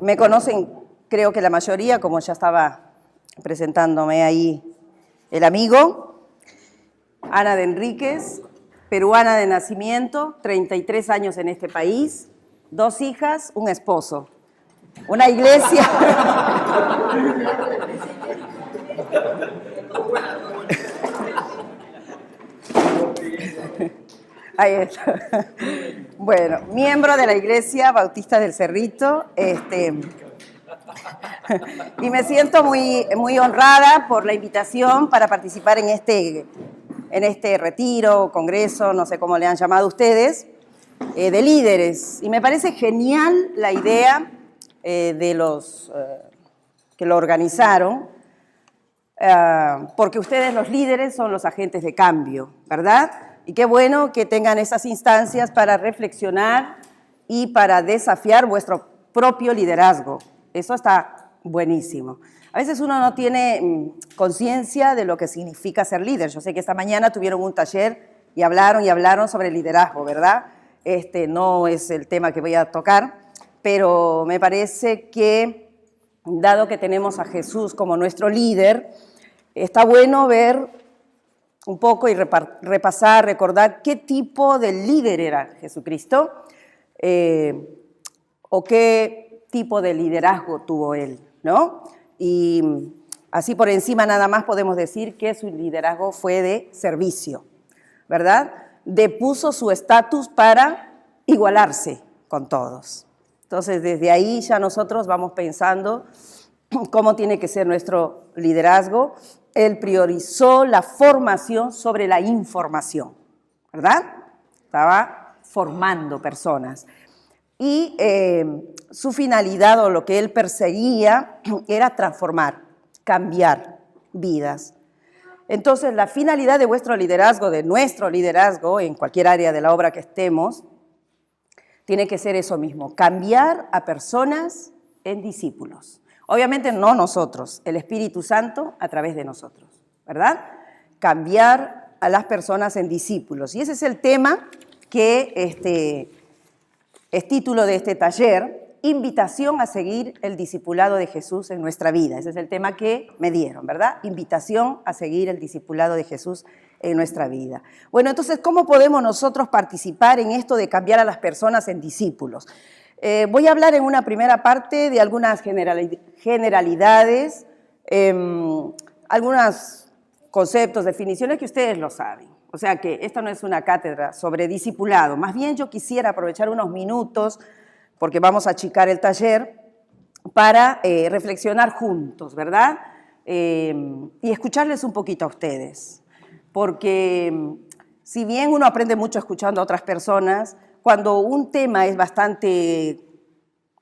Me conocen, creo que la mayoría, como ya estaba presentándome ahí el amigo. Ana de Enríquez, peruana de nacimiento, 33 años en este país, 2 hijas, un esposo, una iglesia. Ahí está. Bueno, miembro de la Iglesia Bautista del Cerrito, y me siento muy honrada por la invitación para participar en este retiro, congreso, no sé cómo le han llamado ustedes, de líderes. Y me parece genial la idea de los que lo organizaron, porque ustedes, los líderes, son los agentes de cambio, ¿verdad? Y qué bueno que tengan esas instancias para reflexionar y para desafiar vuestro propio liderazgo. Eso está buenísimo. A veces uno no tiene conciencia de lo que significa ser líder. Yo sé que esta mañana tuvieron un taller y hablaron sobre liderazgo, ¿verdad? No es el tema que voy a tocar, pero me parece que, dado que tenemos a Jesús como nuestro líder, está bueno ver un poco y repasar, recordar qué tipo de líder era Jesucristo o qué tipo de liderazgo tuvo él, ¿no? Y así por encima nada más podemos decir que su liderazgo fue de servicio, ¿verdad? Depuso su estatus para igualarse con todos. Entonces, desde ahí ya nosotros vamos pensando cómo tiene que ser nuestro liderazgo. Él priorizó la formación sobre la información, ¿verdad? Estaba formando personas. Y su finalidad o lo que él perseguía era transformar, cambiar vidas. Entonces, la finalidad de vuestro liderazgo, de nuestro liderazgo, en cualquier área de la obra que estemos, tiene que ser eso mismo, cambiar a personas en discípulos. Obviamente no nosotros, el Espíritu Santo a través de nosotros, ¿verdad? Cambiar a las personas en discípulos. Y ese es el tema que es título de este taller, invitación a seguir el discipulado de Jesús en nuestra vida. Ese es el tema que me dieron, ¿verdad? Invitación a seguir el discipulado de Jesús en nuestra vida. Bueno, entonces, ¿cómo podemos nosotros participar en esto de cambiar a las personas en discípulos? Voy a hablar en una primera parte de algunas generalidades, algunos conceptos, definiciones que ustedes lo saben. O sea que esta no es una cátedra sobre discipulado. Más bien yo quisiera aprovechar unos minutos, porque vamos a achicar el taller, para reflexionar juntos, ¿verdad? Y escucharles un poquito a ustedes. Porque si bien uno aprende mucho escuchando a otras personas, cuando un tema es bastante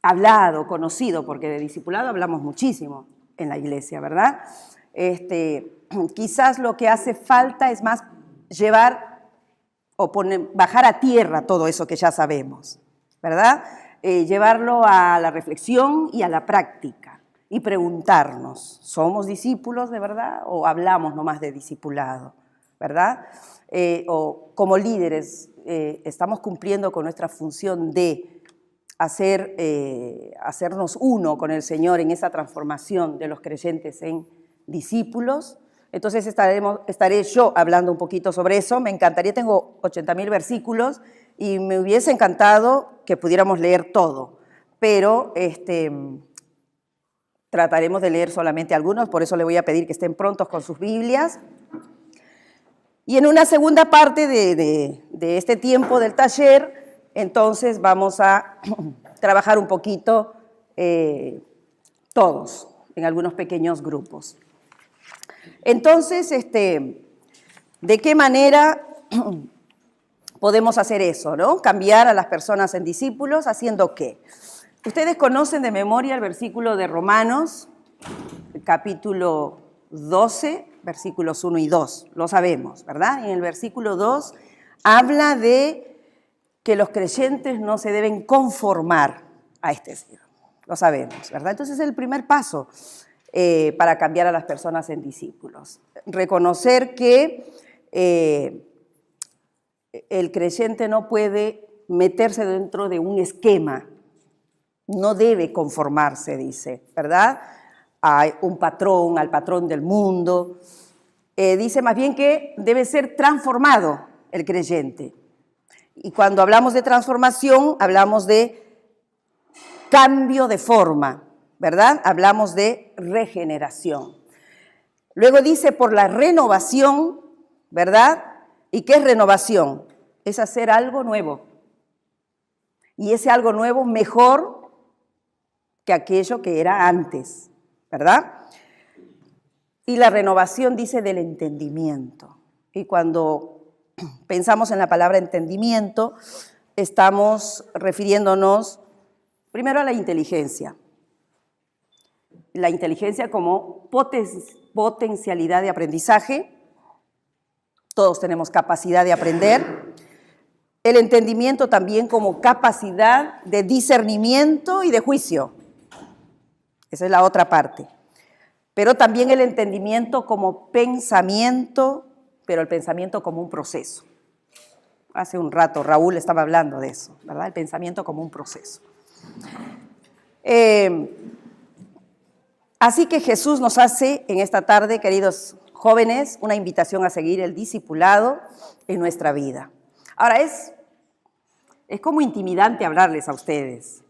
hablado, conocido, porque de discipulado hablamos muchísimo en la iglesia, ¿verdad? Quizás lo que hace falta es más llevar o bajar a tierra todo eso que ya sabemos, ¿verdad? Llevarlo a la reflexión y a la práctica y preguntarnos, ¿somos discípulos de verdad o hablamos nomás de discipulado, ¿verdad? O como líderes estamos cumpliendo con nuestra función de hacernos uno con el Señor en esa transformación de los creyentes en discípulos. Entonces estaré yo hablando un poquito sobre eso. Me encantaría, tengo 80.000 versículos y me hubiese encantado que pudiéramos leer todo, pero trataremos de leer solamente algunos, por eso le voy a pedir que estén prontos con sus Biblias. Y en una segunda parte de este tiempo del taller, entonces vamos a trabajar un poquito todos, en algunos pequeños grupos. Entonces, ¿de qué manera podemos hacer eso, ¿no? Cambiar a las personas en discípulos, ¿haciendo qué? Ustedes conocen de memoria el versículo de Romanos, capítulo 12, versículos 1 y 2, lo sabemos, ¿verdad? Y en el versículo 2 habla de que los creyentes no se deben conformar a este siglo, lo sabemos, ¿verdad? Entonces es el primer paso para cambiar a las personas en discípulos. Reconocer que el creyente no puede meterse dentro de un esquema no debe conformarse, dice, ¿verdad? A un patrón, al patrón del mundo. Dice más bien que debe ser transformado el creyente. Y cuando hablamos de transformación, hablamos de cambio de forma, ¿verdad? Hablamos de regeneración. Luego dice por la renovación, ¿verdad? ¿Y qué es renovación? Es hacer algo nuevo. Y ese algo nuevo mejor que aquello que era antes, ¿verdad? Y la renovación dice del entendimiento. Y cuando pensamos en la palabra entendimiento, estamos refiriéndonos primero a la inteligencia. La inteligencia como potencialidad de aprendizaje. Todos tenemos capacidad de aprender. El entendimiento también como capacidad de discernimiento y de juicio. Esa es la otra parte. Pero también el entendimiento como pensamiento, pero el pensamiento como un proceso. Hace un rato Raúl estaba hablando de eso, ¿verdad? El pensamiento como un proceso. Así que Jesús nos hace en esta tarde, queridos jóvenes, una invitación a seguir el discipulado en nuestra vida. Ahora, es como intimidante hablarles a ustedes,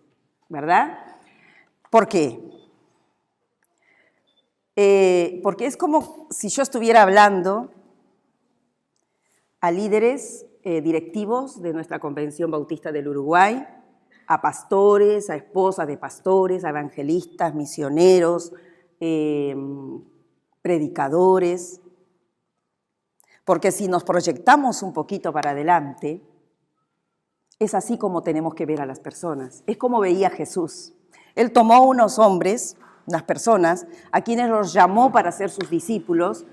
¿verdad? ¿Por qué? Porque es como si yo estuviera hablando a líderes directivos de nuestra Convención Bautista del Uruguay, a pastores, a esposas de pastores, a evangelistas, misioneros, predicadores. Porque si nos proyectamos un poquito para adelante, es así como tenemos que ver a las personas. Es como veía Jesús. Él tomó unos hombres, unas personas, a quienes los llamó para ser sus discípulos,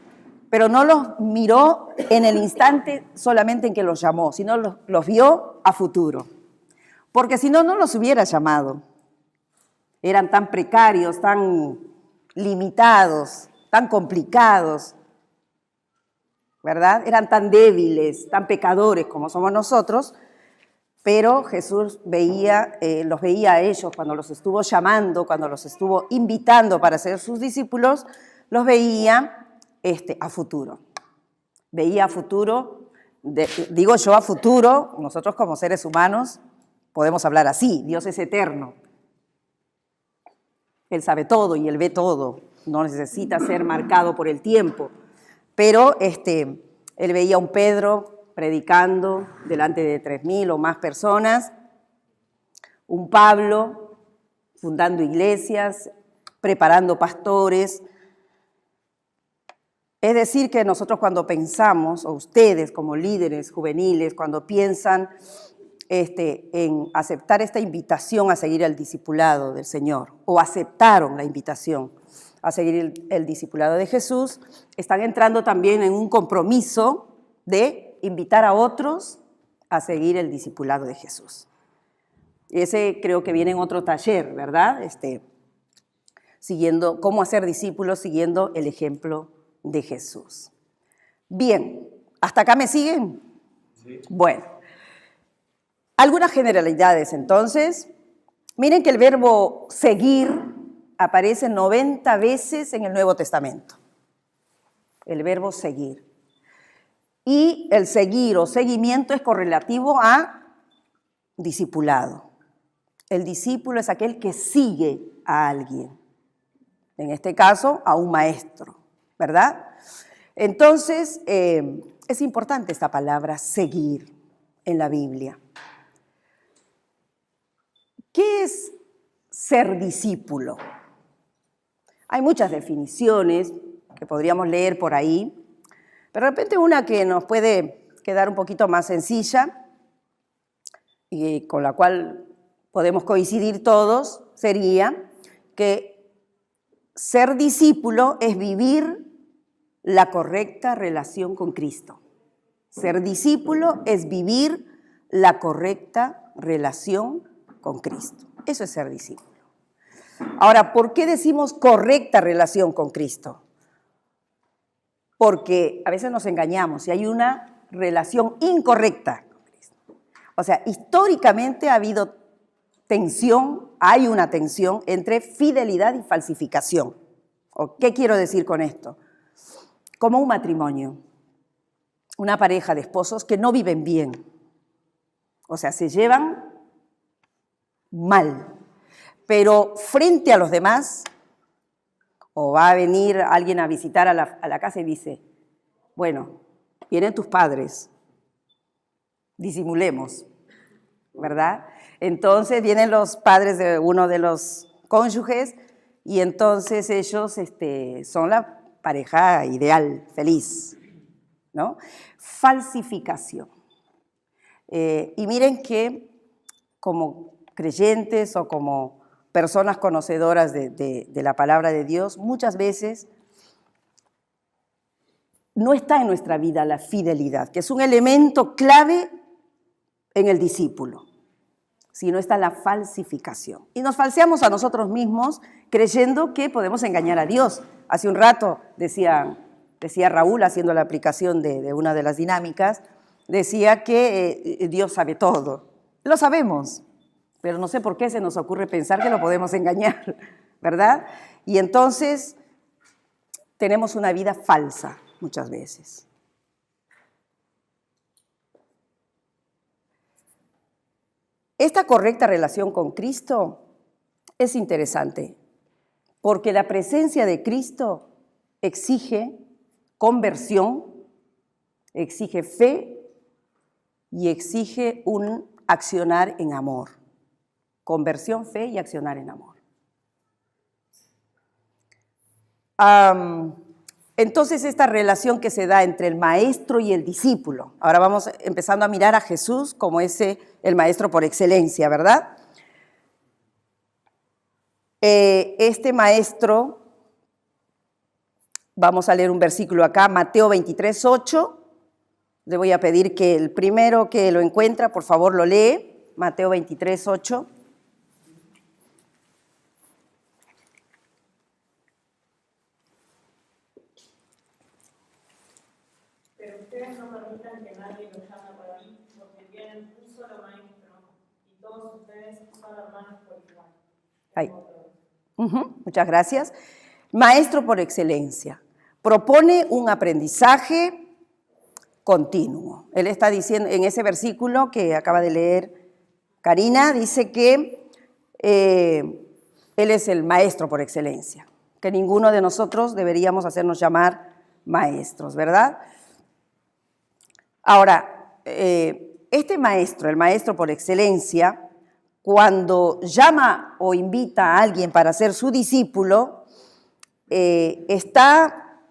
pero no los miró en el instante solamente en que los llamó, sino los vio a futuro. Porque si no, no los hubiera llamado. Eran tan precarios, tan limitados, tan complicados, ¿verdad? Eran tan débiles, tan pecadores como somos nosotros, pero Jesús los veía a ellos cuando los estuvo llamando, cuando los estuvo invitando para ser sus discípulos, los veía a futuro. Veía a futuro, digo yo a futuro, nosotros como seres humanos podemos hablar así, Dios es eterno. Él sabe todo y Él ve todo, no necesita ser marcado por el tiempo. Pero Él veía a un Pedro predicando delante de 3.000 o más personas, un Pablo fundando iglesias, preparando pastores. Es decir, que nosotros cuando pensamos, o ustedes como líderes juveniles, cuando piensan en aceptar esta invitación a seguir el discipulado del Señor, o aceptaron la invitación a seguir el discipulado de Jesús, están entrando también en un compromiso de invitar a otros a seguir el discipulado de Jesús. Ese creo que viene en otro taller, ¿verdad? Siguiendo cómo hacer discípulos, siguiendo el ejemplo de Jesús. Bien, ¿hasta acá me siguen? Sí. Bueno, algunas generalidades entonces. Miren que el verbo seguir aparece 90 veces en el Nuevo Testamento. El verbo seguir. Y el seguir o seguimiento es correlativo a discipulado. El discípulo es aquel que sigue a alguien. En este caso, a un maestro, ¿verdad? Entonces, es importante esta palabra seguir en la Biblia. ¿Qué es ser discípulo? Hay muchas definiciones que podríamos leer por ahí, pero de repente una que nos puede quedar un poquito más sencilla y con la cual podemos coincidir todos sería que ser discípulo es vivir la correcta relación con Cristo. Ser discípulo es vivir la correcta relación con Cristo. Eso es ser discípulo. Ahora, ¿por qué decimos correcta relación con Cristo? Porque a veces nos engañamos y hay una relación incorrecta con Cristo. O sea, históricamente ha habido tensión, hay una tensión entre fidelidad y falsificación. ¿Qué quiero decir con esto? Como un matrimonio, una pareja de esposos que no viven bien, o sea, se llevan mal, pero frente a los demás, o va a venir alguien a visitar a la casa y dice, bueno, vienen tus padres, disimulemos, ¿verdad? Entonces vienen los padres de uno de los cónyuges y entonces ellos son la pareja ideal, feliz, ¿no? Falsificación. Y miren que como creyentes o como personas conocedoras de la palabra de Dios, muchas veces no está en nuestra vida la fidelidad, que es un elemento clave en el discípulo, sino está la falsificación. Y nos falseamos a nosotros mismos creyendo que podemos engañar a Dios. Hace un rato decía Raúl, haciendo la aplicación de una de las dinámicas, decía que Dios sabe todo. Lo sabemos, pero no sé por qué se nos ocurre pensar que lo podemos engañar, ¿verdad? Y entonces tenemos una vida falsa muchas veces. Esta correcta relación con Cristo es interesante, porque la presencia de Cristo exige conversión, exige fe y exige un accionar en amor. Conversión, fe y accionar en amor. Entonces, esta relación que se da entre el maestro y el discípulo. Ahora vamos empezando a mirar a Jesús como el maestro por excelencia, ¿verdad? Este maestro, vamos a leer un versículo acá, Mateo 23:8. Le voy a pedir que el primero que lo encuentra, por favor, lo lee. Mateo 23:8. Pero ustedes no permitan que nadie los llame para mí, porque tienen un solo maestro y todos ustedes son hermanos por igual. Ahí. Muchas gracias. Maestro por excelencia. Propone un aprendizaje continuo. Él está diciendo en ese versículo que acaba de leer Karina, dice que Él es el maestro por excelencia, que ninguno de nosotros deberíamos hacernos llamar maestros, ¿verdad? Ahora, este maestro, el maestro por excelencia, cuando llama o invita a alguien para ser su discípulo, está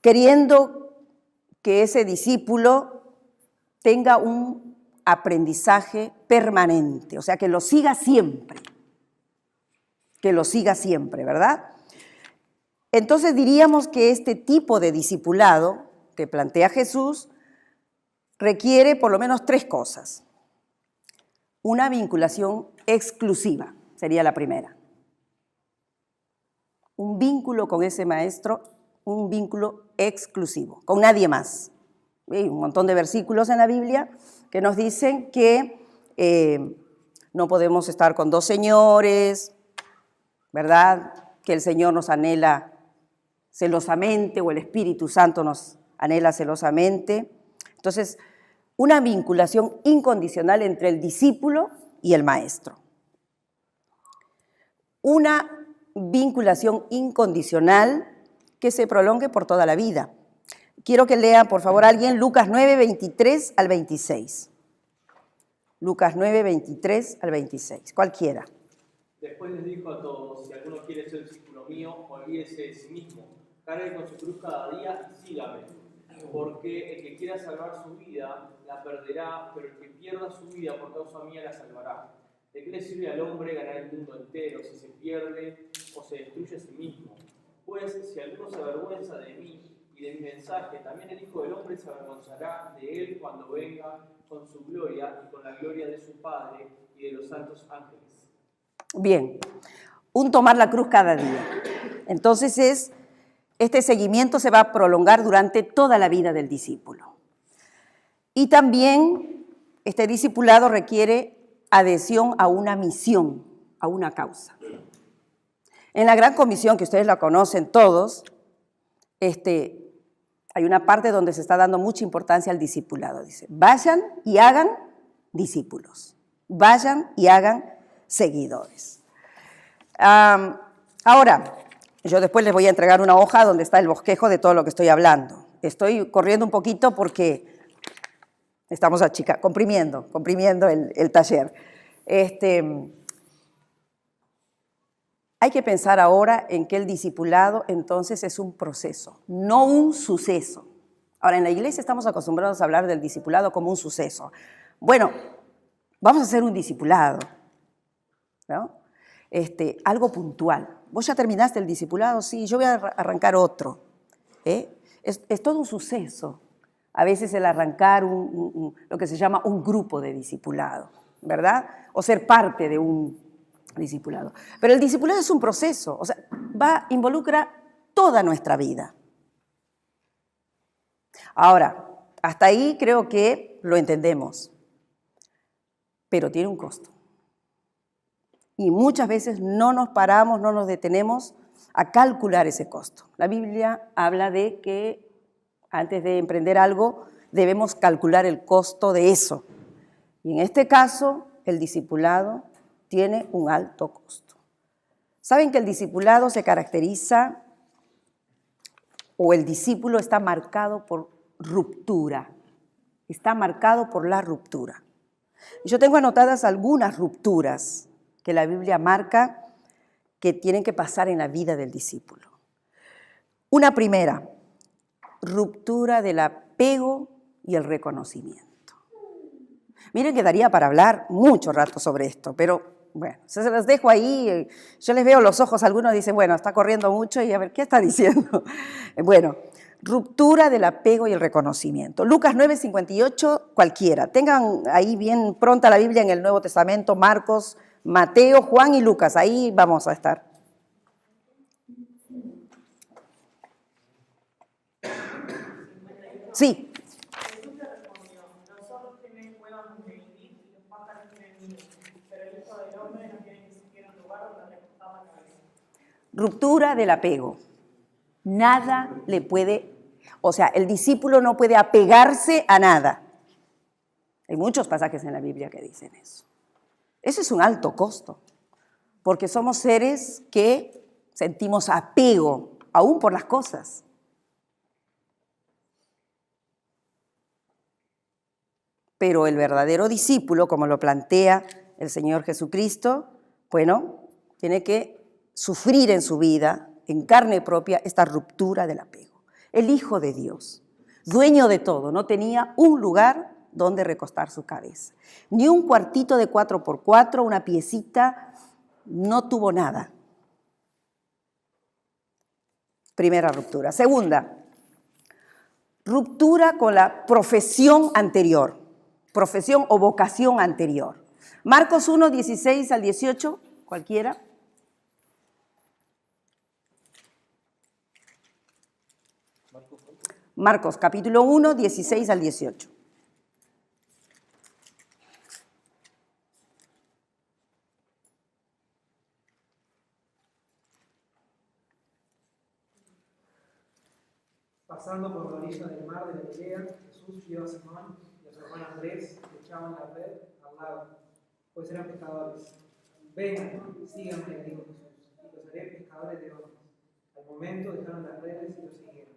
queriendo que ese discípulo tenga un aprendizaje permanente, o sea, que lo siga siempre, ¿verdad? Entonces diríamos que este tipo de discipulado que plantea Jesús requiere por lo menos 3 cosas. Una vinculación exclusiva, sería la primera. Un vínculo con ese maestro, un vínculo exclusivo, con nadie más. Hay un montón de versículos en la Biblia que nos dicen que no podemos estar con 2 señores, ¿verdad? Que el Señor nos anhela celosamente o el Espíritu Santo nos anhela celosamente. Entonces, una vinculación incondicional entre el discípulo y el maestro. Una vinculación incondicional que se prolongue por toda la vida. Quiero que lea, por favor, alguien Lucas 9, 23 al 26. Lucas 9, 23 al 26. Cualquiera. Después les dijo a todos, si alguno quiere ser discípulo mío, olvídese de sí mismo, cargue con su cruz cada día y sígame. Porque el que quiera salvar su vida, la perderá, pero el que pierda su vida por causa mía la salvará. ¿De qué le sirve al hombre ganar el mundo entero si se pierde o se destruye a sí mismo? Pues si alguno se avergüenza de mí y de mi mensaje, también el Hijo del Hombre se avergonzará de él cuando venga con su gloria y con la gloria de su Padre y de los santos ángeles. Bien, un tomar la cruz cada día. Entonces este seguimiento se va a prolongar durante toda la vida del discípulo. Y también este discipulado requiere adhesión a una misión, a una causa. En la Gran Comisión, que ustedes la conocen todos, hay una parte donde se está dando mucha importancia al discipulado. Dice, vayan y hagan discípulos, vayan y hagan seguidores. Ahora, yo después les voy a entregar una hoja donde está el bosquejo de todo lo que estoy hablando. Estoy corriendo un poquito porque estamos comprimiendo el taller. Hay que pensar ahora en que el discipulado entonces es un proceso, no un suceso. Ahora, en la iglesia estamos acostumbrados a hablar del discipulado como un suceso. Bueno, vamos a hacer un discipulado, ¿no? Algo puntual. ¿Vos ya terminaste el discipulado? Sí, yo voy a arrancar otro. Es todo un suceso. A veces el arrancar lo que se llama un grupo de discipulado, ¿verdad? O ser parte de un discipulado. Pero el discipulado es un proceso, o sea, involucra toda nuestra vida. Ahora, hasta ahí creo que lo entendemos, pero tiene un costo. Y muchas veces no nos paramos, no nos detenemos a calcular ese costo. La Biblia habla de que antes de emprender algo debemos calcular el costo de eso. Y en este caso, el discipulado tiene un alto costo. ¿Saben que el discipulado se caracteriza o el discípulo está marcado por ruptura? Está marcado por la ruptura. Yo tengo anotadas algunas rupturas que la Biblia marca que tienen que pasar en la vida del discípulo. Una primera, ruptura del apego y el reconocimiento. Miren que daría para hablar mucho rato sobre esto, pero bueno, se los dejo ahí. Yo les veo los ojos, algunos dicen, bueno, está corriendo mucho y a ver, ¿qué está diciendo? Bueno, ruptura del apego y el reconocimiento. Lucas 9:58, cualquiera. Tengan ahí bien pronta la Biblia en el Nuevo Testamento, Marcos, Mateo, Juan y Lucas, ahí vamos a estar. Sí. Jesús le respondió, los zorros tienen cuevas donde vivir y los pájaros tienen nidos, pero el Hijo del Hombre no tiene ni siquiera un lugar donde recostar la cabeza. Ruptura del apego. Nada le puede, o sea, el discípulo no puede apegarse a nada. Hay muchos pasajes en la Biblia que dicen eso. Eso es un alto costo, porque somos seres que sentimos apego, aún por las cosas. Pero el verdadero discípulo, como lo plantea el Señor Jesucristo, bueno, tiene que sufrir en su vida, en carne propia, esta ruptura del apego. El Hijo de Dios, dueño de todo, no tenía un lugar donde recostar su cabeza. Ni un cuartito de 4x4, una piecita, no tuvo nada. Primera ruptura. Segunda, ruptura con la profesión anterior, profesión o vocación anterior. Marcos 1, 16 al 18, cualquiera. Marcos capítulo 1, 16 al 18. Pasando por la orilla del mar de Galilea, Jesús vio a Simón y a su hermano Andrés que echaban la red al lago, pues eran pescadores. Vengan, síganme, dijo Jesús, y los haré pescadores de hombres. Al momento dejaron las redes y los siguieron.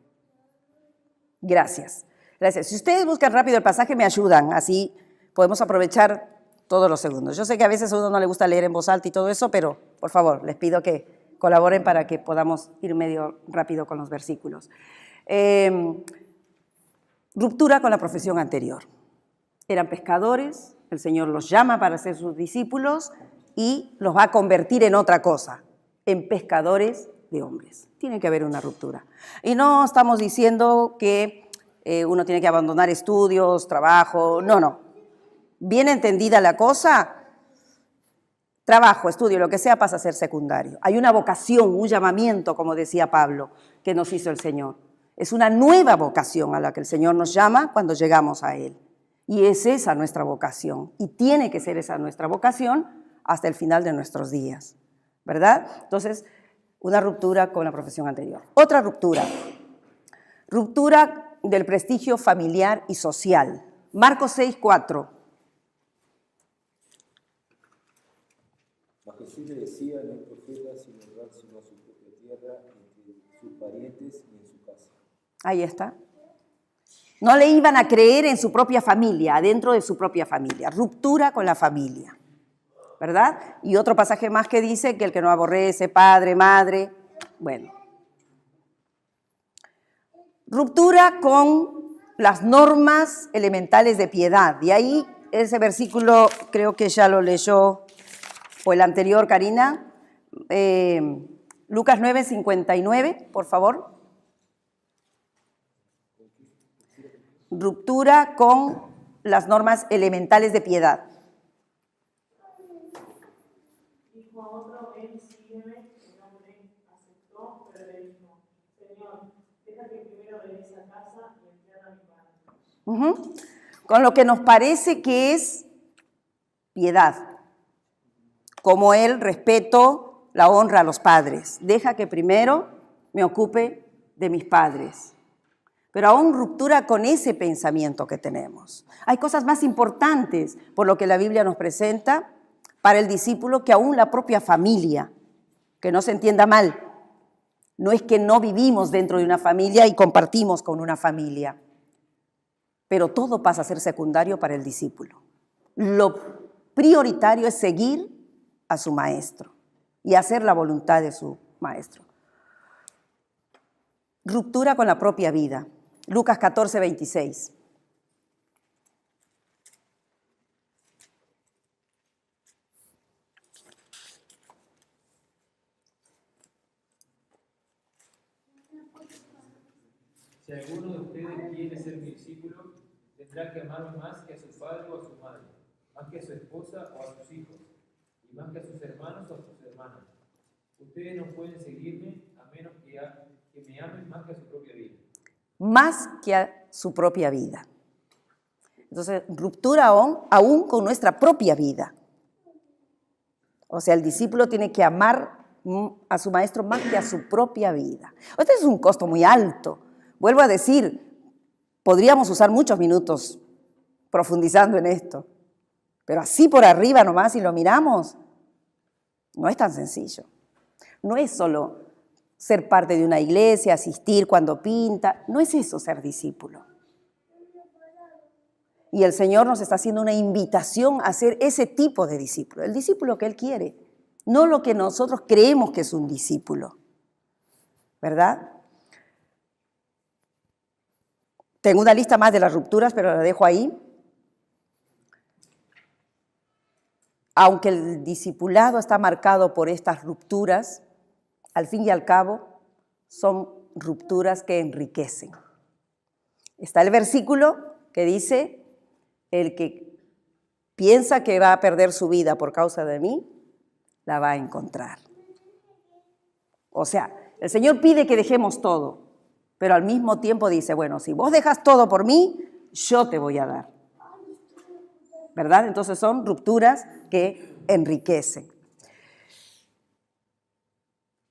Gracias. Gracias. Si ustedes buscan rápido el pasaje, me ayudan, así podemos aprovechar todos los segundos. Yo sé que a veces a uno no le gusta leer en voz alta y todo eso, pero por favor, les pido que colaboren para que podamos ir medio rápido con los versículos. Ruptura con la profesión anterior. Eran pescadores, el Señor los llama para ser sus discípulos y los va a convertir en otra cosa, en pescadores de hombres. Tiene que haber una ruptura. Y no estamos diciendo que uno tiene que abandonar estudios, trabajo, no. Bien entendida la cosa, trabajo, estudio, lo que sea pasa a ser secundario. Hay una vocación, un llamamiento, como decía Pablo, que nos hizo el Señor. Es una nueva vocación a la que el Señor nos llama cuando llegamos a Él. Y es esa nuestra vocación. Y tiene que ser esa nuestra vocación hasta el final de nuestros días, ¿verdad? Entonces, una ruptura con la profesión anterior. Otra ruptura. Ruptura del prestigio familiar y social. Marcos 6:4. Mas Jesús le decía, no hay profeta sin honrar sino a su propia tierra, entre sus parientes y en su casa. Ahí está. No le iban a creer en su propia familia, adentro de su propia familia. Ruptura con la familia, ¿verdad? Y otro pasaje más que dice que el que no aborrece padre, madre, bueno. Ruptura con las normas elementales de piedad. Y ahí ese versículo creo que ya lo leyó, o el anterior, Karina. Lucas 9:59, por favor. Ruptura con las normas elementales de piedad. Dijo a otro, ven, sígueme. El hombre aceptó, pero le dijo, Señor, deja que primero regrese a casa y entierre a mi padre. Con lo que nos parece que es piedad, como el respeto, la honra a los padres. Deja que primero me ocupe de mis padres. Pero aún ruptura con ese pensamiento que tenemos. Hay cosas más importantes, por lo que la Biblia nos presenta, para el discípulo que aún la propia familia. Que no se entienda mal. No es que no vivimos dentro de una familia y compartimos con una familia. Pero todo pasa a ser secundario para el discípulo. Lo prioritario es seguir a su maestro y hacer la voluntad de su maestro. Ruptura con la propia vida. Lucas 14:26. Si alguno de ustedes quiere ser mi discípulo, tendrá que amarme más que a su padre o a su madre, más que a su esposa o a sus hijos, y más que a sus hermanos o a sus hermanas. Ustedes no pueden seguirme a menos que me amen más que a su propia vida. Más que a su propia vida. Entonces, ruptura aún con nuestra propia vida. O sea, el discípulo tiene que amar a su maestro más que a su propia vida. Este es un costo muy alto. Vuelvo a decir, podríamos usar muchos minutos profundizando en esto, pero así por arriba nomás, si lo miramos, no es tan sencillo. No es solo ser parte de una iglesia, asistir cuando pinta, no es eso ser discípulo. Y el Señor nos está haciendo una invitación a ser ese tipo de discípulo, el discípulo que Él quiere, no lo que nosotros creemos que es un discípulo, ¿verdad? Tengo una lista más de las rupturas, pero la dejo ahí. Aunque el discipulado está marcado por estas rupturas, al fin y al cabo, son rupturas que enriquecen. Está el versículo que dice, el que piensa que va a perder su vida por causa de mí, la va a encontrar. O sea, el Señor pide que dejemos todo, pero al mismo tiempo dice, bueno, si vos dejas todo por mí, yo te voy a dar. ¿Verdad? Entonces son rupturas que enriquecen.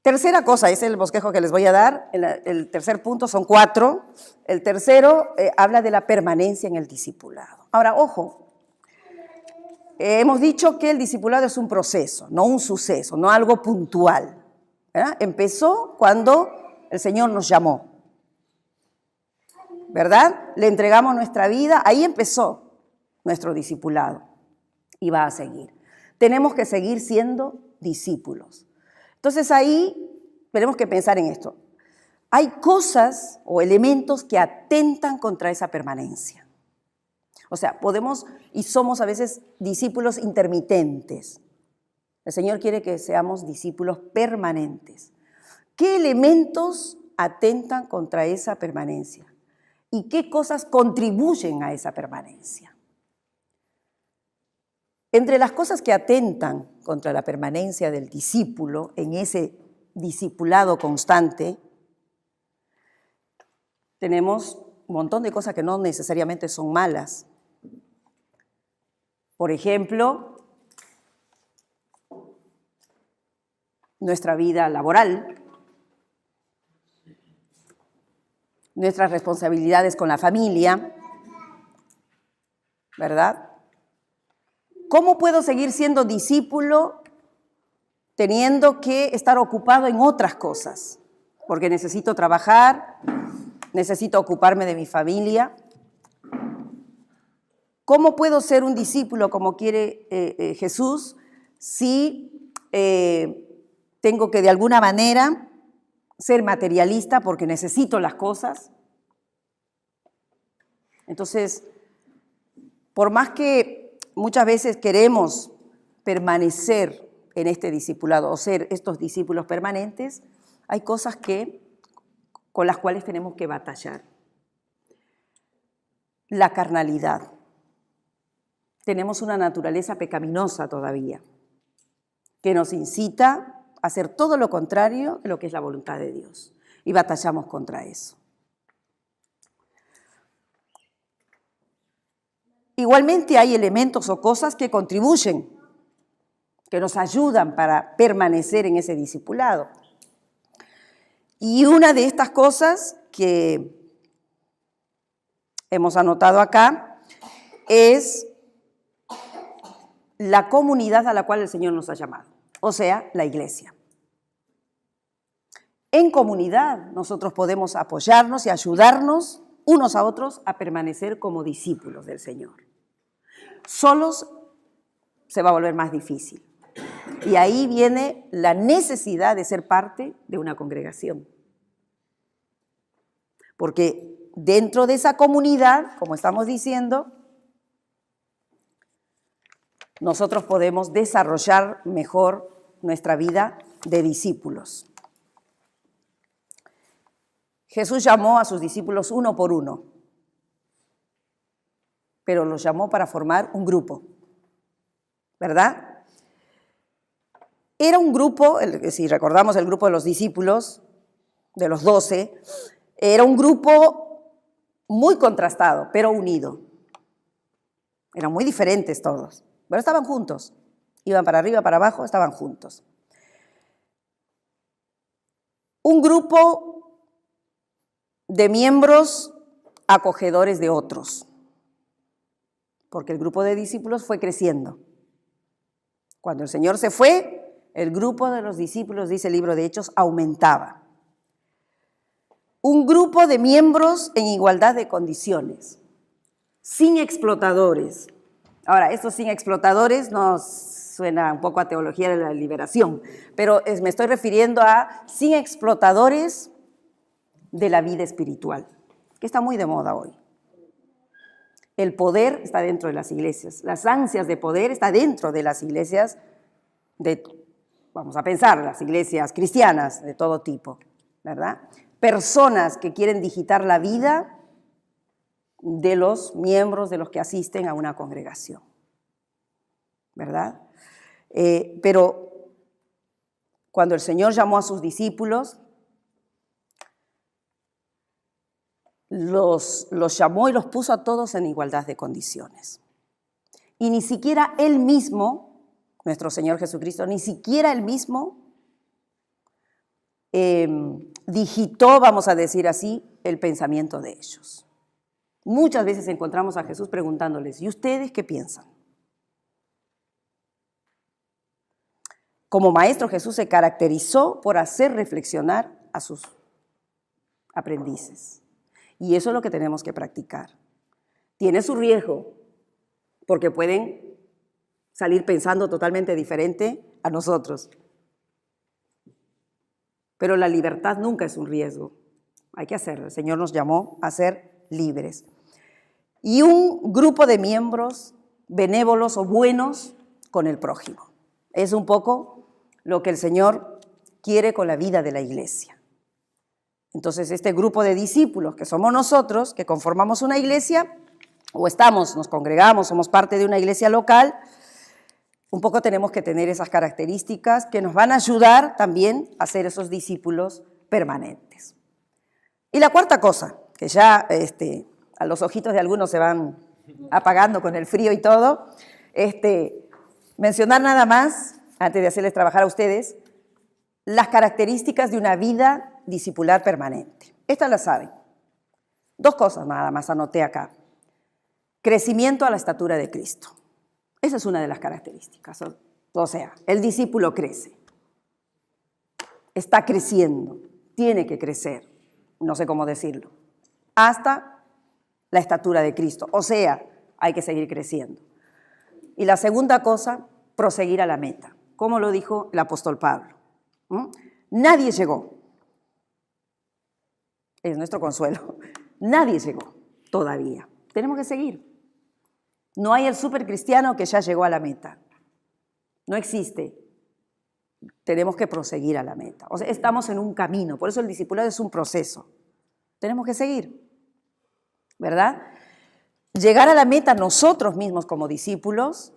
Tercera cosa, ese es el bosquejo que les voy a dar. El tercer punto son 4. El tercero habla de la permanencia en el discipulado. Ahora, ojo, hemos dicho que el discipulado es un proceso, no un suceso, no algo puntual, ¿verdad? Empezó cuando el Señor nos llamó, ¿verdad? Le entregamos nuestra vida, ahí empezó nuestro discipulado y va a seguir. Tenemos que seguir siendo discípulos. Entonces ahí tenemos que pensar en esto. Hay cosas o elementos que atentan contra esa permanencia. O sea, podemos y somos a veces discípulos intermitentes. El Señor quiere que seamos discípulos permanentes. ¿Qué elementos atentan contra esa permanencia? ¿Y qué cosas contribuyen a esa permanencia? Entre las cosas que atentan contra la permanencia del discípulo en ese discipulado constante, tenemos un montón de cosas que no necesariamente son malas. Por ejemplo, nuestra vida laboral, nuestras responsabilidades con la familia, ¿verdad? ¿Cómo puedo seguir siendo discípulo teniendo que estar ocupado en otras cosas? Porque necesito trabajar, necesito ocuparme de mi familia. ¿Cómo puedo ser un discípulo como quiere Jesús si tengo que de alguna manera ser materialista porque necesito las cosas? Entonces, por más que muchas veces queremos permanecer en este discipulado o ser estos discípulos permanentes, hay cosas con las cuales tenemos que batallar. La carnalidad. Tenemos una naturaleza pecaminosa todavía, que nos incita a hacer todo lo contrario de lo que es la voluntad de Dios. Y batallamos contra eso. Igualmente hay elementos o cosas que contribuyen, que nos ayudan para permanecer en ese discipulado. Y una de estas cosas que hemos anotado acá es la comunidad a la cual el Señor nos ha llamado, o sea, la iglesia. En comunidad nosotros podemos apoyarnos y ayudarnos unos a otros a permanecer como discípulos del Señor. Solos se va a volver más difícil. Y ahí viene la necesidad de ser parte de una congregación. Porque dentro de esa comunidad, como estamos diciendo, nosotros podemos desarrollar mejor nuestra vida de discípulos. Jesús llamó a sus discípulos uno por uno, pero los llamó para formar un grupo, ¿verdad? Era un grupo, si recordamos el grupo de los discípulos, de los 12, era un grupo muy contrastado, pero unido. Eran muy diferentes todos, pero estaban juntos. Iban para arriba, para abajo, estaban juntos. Un grupo de miembros acogedores de otros, porque el grupo de discípulos fue creciendo. Cuando el Señor se fue, el grupo de los discípulos, dice el libro de Hechos, aumentaba. Un grupo de miembros en igualdad de condiciones, sin explotadores. Ahora, esto sin explotadores nos suena un poco a teología de la liberación, pero me estoy refiriendo a sin explotadores de la vida espiritual, que está muy de moda hoy. El poder está dentro de las iglesias, las ansias de poder están dentro de las iglesias, vamos a pensar, las iglesias cristianas de todo tipo, ¿verdad? Personas que quieren digitar la vida de los miembros, de los que asisten a una congregación, ¿verdad? Pero cuando el Señor llamó a sus discípulos, los llamó y los puso a todos en igualdad de condiciones. Y ni siquiera Él mismo, nuestro Señor Jesucristo, ni siquiera Él mismo digitó, vamos a decir así, el pensamiento de ellos. Muchas veces encontramos a Jesús preguntándoles, ¿y ustedes qué piensan? Como maestro, Jesús se caracterizó por hacer reflexionar a sus aprendices. Y eso es lo que tenemos que practicar. Tiene su riesgo, porque pueden salir pensando totalmente diferente a nosotros. Pero la libertad nunca es un riesgo. Hay que hacerlo. El Señor nos llamó a ser libres. Y un grupo de miembros benévolos o buenos con el prójimo. Es un poco lo que el Señor quiere con la vida de la iglesia. Entonces, este grupo de discípulos que somos nosotros, que conformamos una iglesia, o nos congregamos, somos parte de una iglesia local, un poco tenemos que tener esas características que nos van a ayudar también a ser esos discípulos permanentes. Y la cuarta cosa, que ya a los ojitos de algunos se van apagando con el frío y todo, mencionar nada más, antes de hacerles trabajar a ustedes, las características de una vida discipular permanente. Estas las saben. 2 cosas nada más anoté acá. Crecimiento a la estatura de Cristo. Esa es una de las características. O sea, el discípulo crece. Está creciendo. Tiene que crecer. No sé cómo decirlo. Hasta la estatura de Cristo. O sea, hay que seguir creciendo. Y la segunda cosa, proseguir a la meta. Como lo dijo el apóstol Pablo. Nadie llegó. Es nuestro consuelo. Nadie llegó todavía. Tenemos que seguir. No hay el supercristiano que ya llegó a la meta. No existe. Tenemos que proseguir a la meta. O sea, estamos en un camino. Por eso el discipulado es un proceso. Tenemos que seguir. ¿Verdad? Llegar a la meta nosotros mismos como discípulos,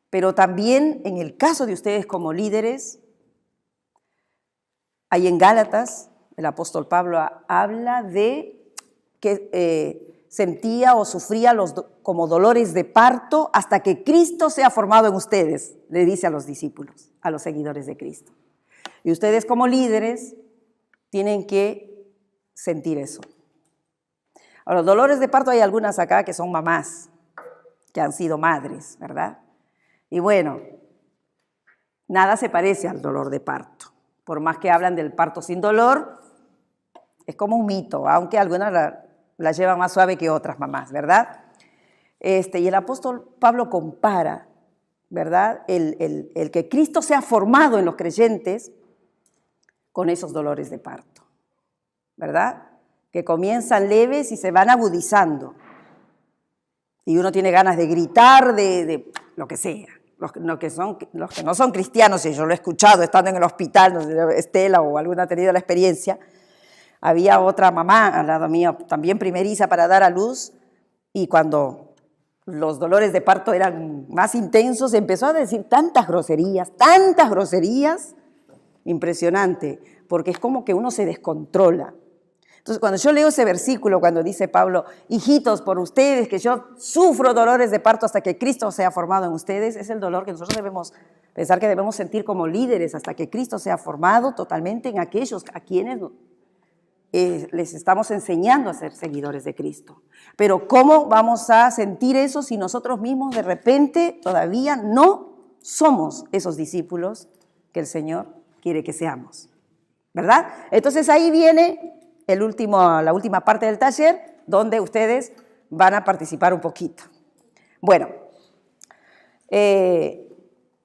pero también en el caso de ustedes como líderes. Ahí en Gálatas, el apóstol Pablo habla de que sentía o sufría como dolores de parto hasta que Cristo sea formado en ustedes, le dice a los discípulos, a los seguidores de Cristo. Y ustedes como líderes tienen que sentir eso. Ahora, los dolores de parto hay algunas acá que son mamás, que han sido madres, ¿verdad? Y bueno, nada se parece al dolor de parto. Por más que hablan del parto sin dolor, es como un mito, aunque algunas la llevan más suave que otras mamás, ¿verdad? Y el apóstol Pablo compara, ¿verdad? El que Cristo sea formado en los creyentes con esos dolores de parto, ¿verdad? Que comienzan leves y se van agudizando. Y uno tiene ganas de gritar, de lo que sea. Los que no son cristianos, y yo lo he escuchado estando en el hospital, no sé, Estela o alguna ha tenido la experiencia, había otra mamá al lado mío, también primeriza para dar a luz, y cuando los dolores de parto eran más intensos, empezó a decir tantas groserías, impresionante, porque es como que uno se descontrola. Entonces, cuando yo leo ese versículo, cuando dice Pablo, hijitos, por ustedes, que yo sufro dolores de parto hasta que Cristo sea formado en ustedes, es el dolor que nosotros debemos pensar que debemos sentir como líderes hasta que Cristo sea formado totalmente en aquellos a quienes les estamos enseñando a ser seguidores de Cristo. Pero ¿cómo vamos a sentir eso si nosotros mismos de repente todavía no somos esos discípulos que el Señor quiere que seamos? ¿Verdad? Entonces ahí viene la última parte del taller, donde ustedes van a participar un poquito. Bueno,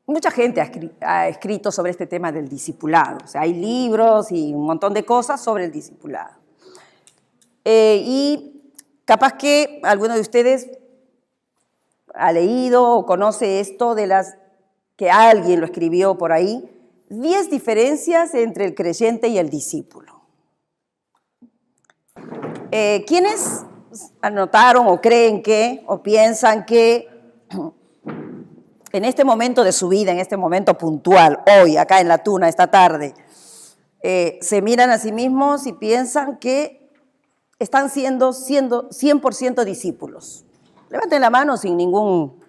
mucha gente ha escrito sobre este tema del discipulado. O sea, hay libros y un montón de cosas sobre el discipulado. Y capaz que alguno de ustedes ha leído o conoce esto de que alguien lo escribió por ahí, 10 diferencias entre el creyente y el discípulo. ¿Quiénes anotaron o creen que, o piensan que en este momento de su vida, en este momento puntual, hoy, acá en La Tuna, esta tarde, se miran a sí mismos y piensan que están siendo 100% discípulos? Levanten la mano sin ningún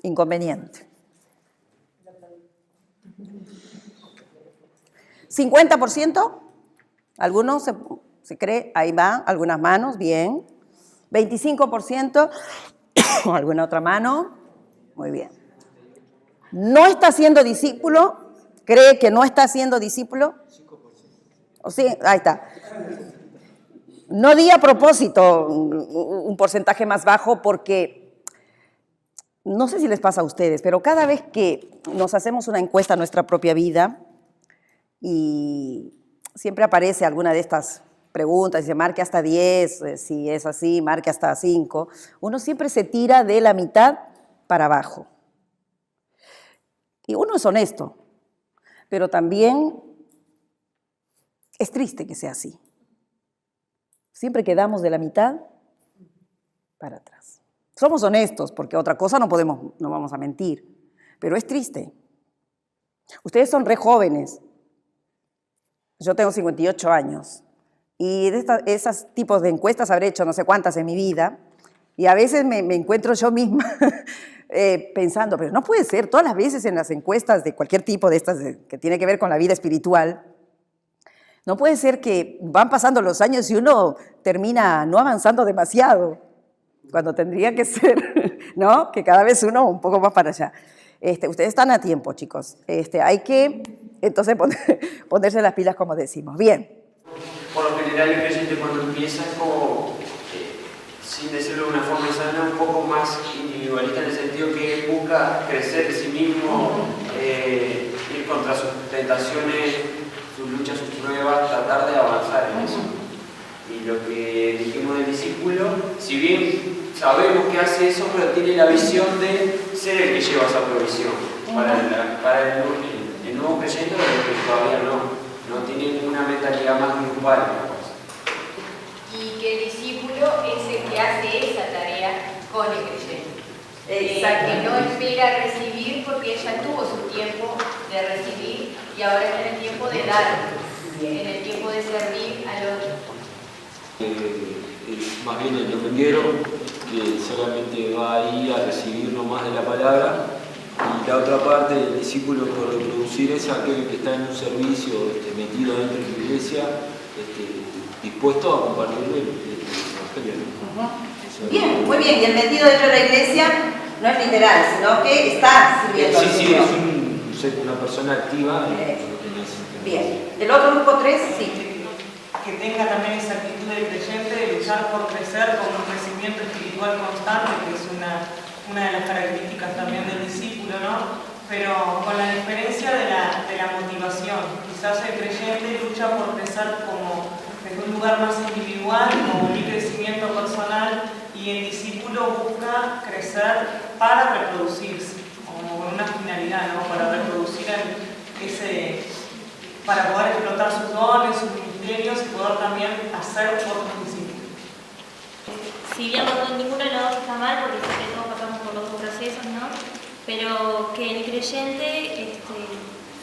inconveniente. 50%, algunos se cree, ahí va, algunas manos, bien. 25%, alguna otra mano, muy bien. ¿No está siendo discípulo? ¿Cree que no está siendo discípulo? ¿O sí? Ahí está. No di a propósito un porcentaje más bajo porque no sé si les pasa a ustedes, pero cada vez que nos hacemos una encuesta a nuestra propia vida y siempre aparece alguna de estas preguntas, dice marque hasta 10, si es así, marque hasta 5, uno siempre se tira de la mitad para abajo. Y uno es honesto, pero también es triste que sea así. Siempre quedamos de la mitad para atrás. Somos honestos, porque otra cosa no vamos a mentir, pero es triste. Ustedes son re jóvenes. Yo tengo 58 años. Y de esos tipos de encuestas habré hecho no sé cuántas en mi vida, y a veces me encuentro yo misma pensando, pero no puede ser, todas las veces en las encuestas de cualquier tipo de estas que tiene que ver con la vida espiritual, no puede ser que van pasando los años y uno termina no avanzando demasiado, cuando tendría que ser, ¿no? Que cada vez uno un poco más para allá. Ustedes están a tiempo, chicos. Hay que, entonces, ponerse las pilas, como decimos. Bien. Por lo general, el creyente cuando empieza es como, sin decirlo de una forma sana, un poco más individualista en el sentido que busca crecer en sí mismo, ir contra sus tentaciones, sus luchas, sus pruebas, tratar de avanzar en eso. Y lo que dijimos del discípulo, si bien sabemos que hace eso, pero tiene la visión de ser el que lleva esa provisión para el nuevo creyente, pero que todavía no tiene una mentalidad más grupal. Y que el discípulo es el que hace esa tarea con el creyente. Que no espera recibir porque ella tuvo su tiempo de recibir y ahora está en el tiempo de dar, en el tiempo de servir al otro. Más bien el dominguero, que solamente va ahí a recibir nomás de la palabra, y la otra parte del discípulo por reproducir es aquel que está en un servicio metido dentro de la iglesia, dispuesto a compartir el evangelio. Bien, muy bien. Y el metido dentro de la iglesia no es literal, sino que está sirviendo. Sí, es una persona activa. Bien. ¿El otro grupo 3? Sí. Que tenga también esa actitud del creyente de luchar por crecer con un crecimiento espiritual constante, que es una de las características también del discípulo, ¿no? Pero con la diferencia de la motivación. Quizás el creyente lucha por crecer como desde un lugar más individual, como un crecimiento personal, y el discípulo busca crecer para reproducirse, como con una finalidad, ¿no? Para reproducir para poder explotar sus dones, sus ministerios y poder también hacer otros discípulos. Si bien ninguno de los dos está mal, porque sé que todos pasamos por los dos procesos, ¿no? Pero que el creyente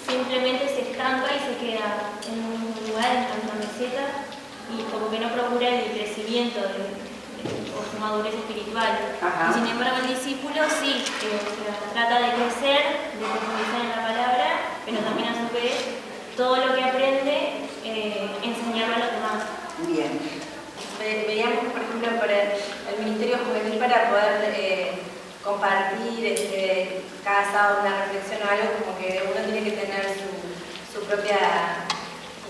simplemente se estanca y se queda en un mismo lugar, en una meseta, y como que no procura el crecimiento o su madurez espiritual. Y sin embargo el discípulo sí, trata de crecer, de profundizar en la palabra, pero también a su vez todo lo que aprende, enseñarlo a los demás. Bien. Veíamos, por ejemplo, para el Ministerio Juvenil, para poder compartir cada sábado una reflexión o algo, como que uno tiene que tener su propia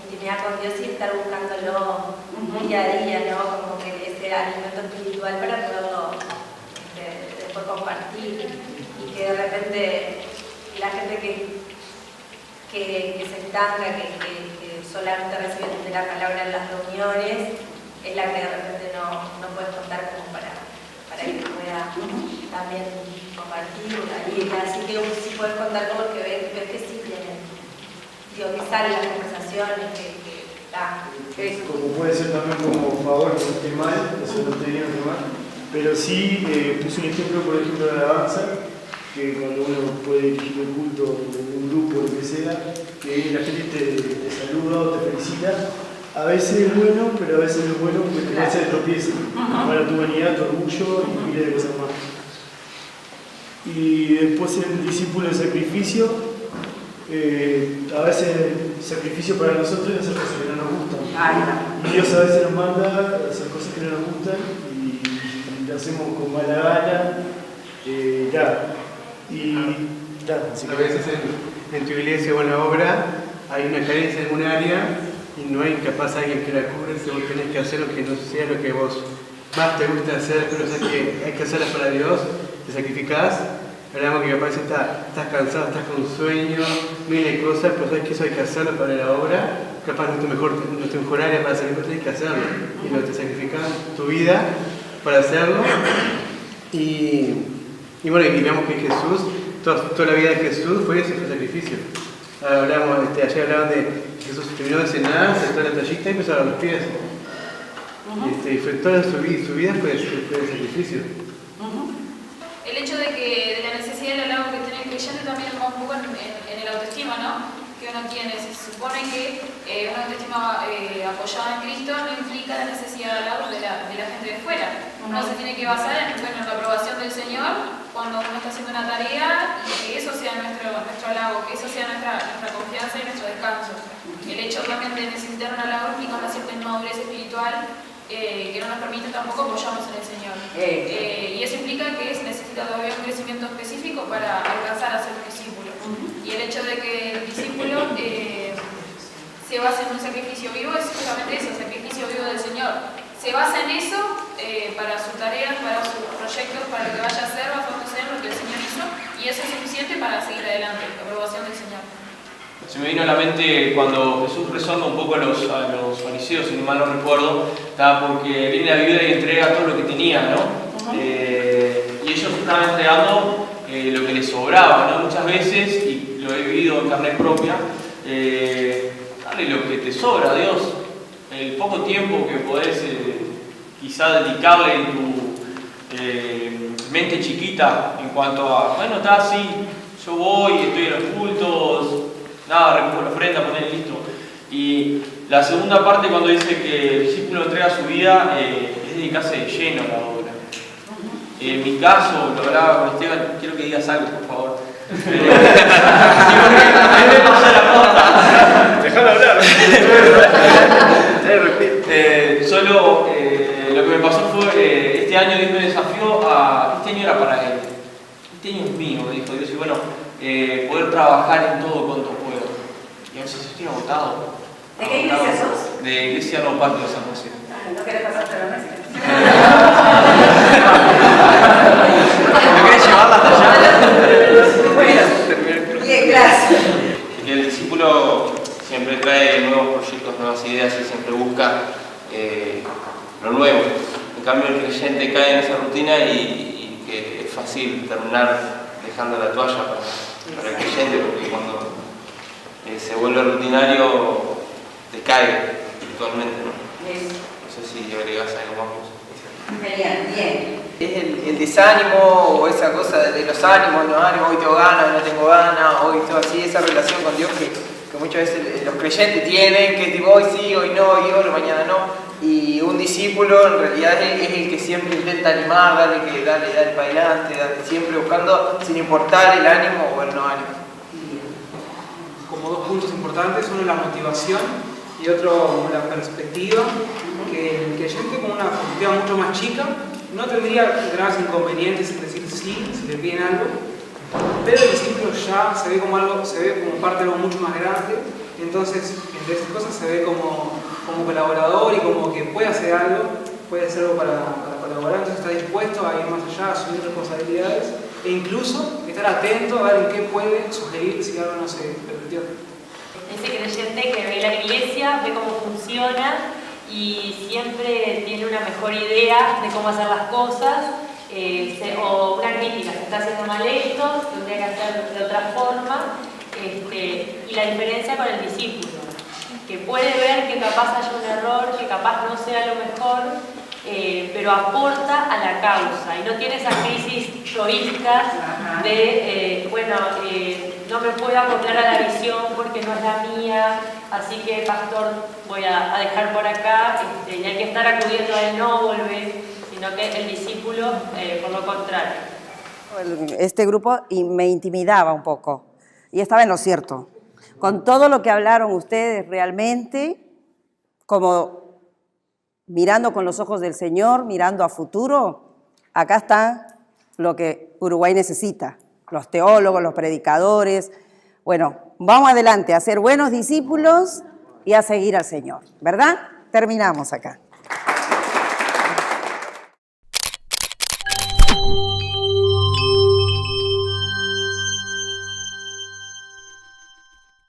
intimidad con Dios y estar buscándolo día a día, ¿no? Como que ese alimento espiritual para poderlo después compartir, y que de repente la gente que se estanca, que solamente recibe de la palabra en las reuniones, es la que de repente no puede contar como para que pueda también compartir. Y así que sí puedes contar como que ves que sí tienen, que salen las conversaciones, como puede ser también como favor, no esté mal, eso no te digo que mal, pero sí puse un ejemplo, por ejemplo, de alabanza, que cuando uno puede dirigir el culto en un grupo, lo que sea, que la gente te saluda o te felicita. A veces es bueno, pero a veces no es bueno porque te puede hacer tropiezo para tu vanidad, tu orgullo y miles de cosas más. Y después el discípulo de sacrificio, a veces el sacrificio para nosotros es hacer cosas que no nos gustan. Y Dios a veces nos manda a hacer cosas que no nos gustan y lo hacemos con mala gana. Así que a veces en tu iglesia o en la obra hay una carencia en un área y no hay capaz alguien que la cubra, que vos tenés que hacer lo que no sea lo que vos más te gusta hacer, pero sabes que hay que hacerlas para Dios, te sacrificás. Hablamos que capaz estás cansado, estás con sueño, miles de cosas, pero sabes que eso hay que hacerlo para la obra. Capaz no es tu mejor área para hacerlo, tienes que hacerlo. Y lo te sacrificas tu vida para hacerlo. Y bueno, y vemos que Jesús, toda la vida de Jesús fue ese, fue sacrificio. Ayer hablaban de que Jesús terminó de cenar, se sentó en la toallita y empezó a lavar los pies. Y fue toda su vida fue de sacrificio. El hecho de la necesidad del halago que tiene el creyente también va un poco en el autoestima, ¿no? que uno tiene. Se supone que una autoestima apoyada en Cristo no implica la necesidad de halagos de la gente de fuera. Uno se tiene que basar en la aprobación del Señor cuando uno está haciendo una tarea y que eso sea nuestro halago, que eso sea nuestra confianza y nuestro descanso. El hecho también de necesitar un halago implica una cierta inmadurez espiritual que no nos permite tampoco apoyarnos en el Señor. Y eso implica que se necesita todavía un crecimiento específico para alcanzar a ser un discípulo. Y el hecho de que el discípulo se base en un sacrificio vivo es justamente eso, el sacrificio vivo del Señor. Se basa en eso para sus tareas, para sus proyectos, para lo que vaya a hacer, basándose en lo que el Señor hizo, y eso es suficiente para seguir adelante, la aprobación del Señor. Se me vino a la mente cuando Jesús rezonga un poco a los fariseos, si mal no recuerdo, porque viene la Biblia y entrega todo lo que tenía, ¿no? Y ellos estaban entregando lo que les sobraba, ¿no? Muchas veces, y lo he vivido en carne propia, dale lo que te sobra a Dios. El poco tiempo que podés quizá dedicarle en tu mente chiquita en cuanto a, bueno, está así, yo voy, estoy en los cultos, nada, recojo la ofrenda, poner listo. Y la segunda parte, cuando dice que el discípulo entrega su vida, es dedicarse de lleno a la obra. En mi caso, lo hablaba con Esteban, quiero que digas algo, por favor. A mí me pasa la posta. Dejalo hablar. Solo lo que me pasó fue, este año Dios me desafió este año era para Él. Este año es mío, me dijo Dios, y bueno, poder trabajar en todo cuanto puedo. Y a veces estoy agotado. ¿De qué iglesia sos? De Iglesia No Patio de San José. ¿No querés pasarte la mesa? ¿Me querés llevarla hasta allá? Bueno, bien, gracias. Que el discípulo siempre trae nuevos proyectos, nuevas ideas y siempre busca lo nuevo. En cambio el creyente cae en esa rutina y que es fácil terminar dejando la toalla para el creyente, porque cuando se vuelve rutinario decae espiritualmente, ¿no? No sé si agregás algo más. Genial, bien. Es el desánimo o esa cosa de los ánimos, no ánimo, hoy tengo ganas, no tengo ganas, hoy todo así, esa relación con Dios que muchas veces los creyentes tienen, que tipo hoy sí, hoy no, hoy oro, mañana no. Y un discípulo en realidad es el que siempre intenta animar, dale para adelante, siempre buscando sin importar el ánimo o el no ánimo. Como dos puntos importantes, uno la motivación y otro la perspectiva, que el creyente con una perspectiva mucho más chica no tendría graves inconvenientes en decir sí si le piden algo, pero el discípulo ya se ve como parte de algo mucho más grande, y entonces entre estas cosas se ve como colaborador y como que puede hacer algo para colaborar, entonces está dispuesto a ir más allá, a asumir responsabilidades e incluso estar atento a ver en qué puede sugerir si algo no se permitió. Ese creyente que ve la iglesia, ve cómo funciona y siempre tiene una mejor idea de cómo hacer las cosas, o una crítica, se está haciendo mal esto, tendría que hacer de otra forma, y la diferencia con el discípulo, que puede ver que capaz haya un error, que capaz no sea lo mejor, pero aporta a la causa y no tiene esas crisis yoístas de, no me puedo acoplar a la visión porque no es la mía, así que pastor voy a dejar por acá, y hay que estar acudiendo a él, no volver, sino que el discípulo, por lo contrario. Este grupo me intimidaba un poco y estaba en lo cierto. Con todo lo que hablaron ustedes realmente, como mirando con los ojos del Señor, mirando a futuro, acá está lo que Uruguay necesita, los teólogos, los predicadores. Bueno, vamos adelante a ser buenos discípulos y a seguir al Señor, ¿verdad? Terminamos acá.